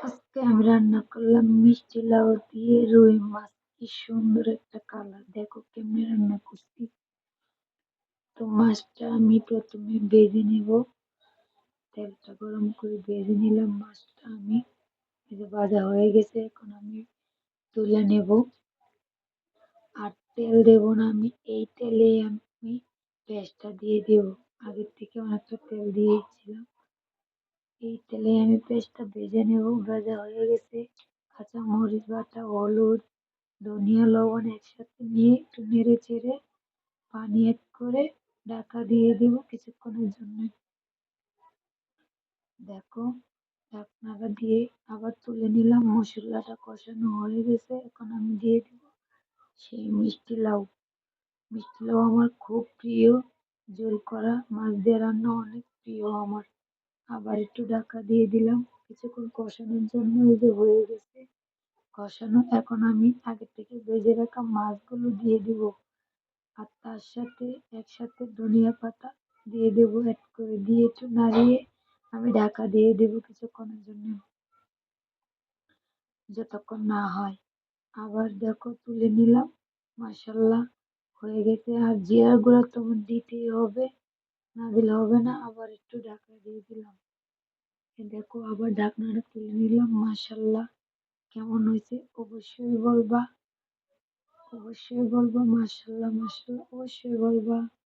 আজকে আমি রান্না করলাম মিষ্টি লাউ দিয়ে রুই মাছ। কি সুন্দর একটা কালার, দেখো কেমনে রান্না করছি। তো মাছটা আমি প্রথমে ভেজে নেব, তেলটা গরম করে ভেজে নিলাম মাছটা আমি। এই যে ভাজা হয়ে গেছে, এখন আমি তুলে নেব। আর তেল দেব না আমি, এই তেলে আমি পেঁয়াজটা দিয়ে দেব। আগের থেকে অনেকটা তেল দিয়েছিলাম, এই তেলে আমি পেঁয়াজটা ভেজে নেব। ভাজা হয়ে গেছে, কাঁচা মরিচ বাটা, হলুদ, ধনিয়া, লবণ একসাথে নিয়ে একটু নেড়ে চেড়ে পানি অ্যাড করে ঢাকা দিয়ে দিব কিছুক্ষণের জন্য। দেখো, ঢাকনাটা দিয়ে আবার তুলে নিলাম। মশলাটা কষানো হয়ে গেছে, এখন আমি দিয়ে দিব সেই মিষ্টি লাউ। মিষ্টি লাউ আমার খুব প্রিয়, ঝোল করা মাছ দিয়ে রান্না অনেক প্রিয় আমার। আবার একটু ঢাকা দিয়ে দিলাম কিছুক্ষণ কষানোর জন্য। এই যে হয়ে গেছে কষানো, এখন আমি আগে থেকে ভেজে রাখা মাছগুলো দিয়ে দিব। আর তার সাথে একসাথে ধনিয়া পাতা দিয়ে দেবো, অ্যাড করে দিয়ে একটু নাড়িয়ে আমি ঢাকা দিয়ে দেবো কিছুক্ষণের জন্য, যতক্ষণ না হয়। আবার দেখো তুলে নিলাম, মাশাল্লাহ হয়ে গেছে। আর জিরার গুঁড়া তো দিতেই হবে, না দিলে হবে না। আবার একটু ঢাকা দিয়ে দিলাম। দেখো আবার ঢাকনাটা তুলে নিলাম। মাশাল্লাহ কেমন হয়েছে অবশ্যই বলবা, অবশ্যই বলবা। মাশাল্লাহ মাশাল্লাহ অবশ্যই বলবা।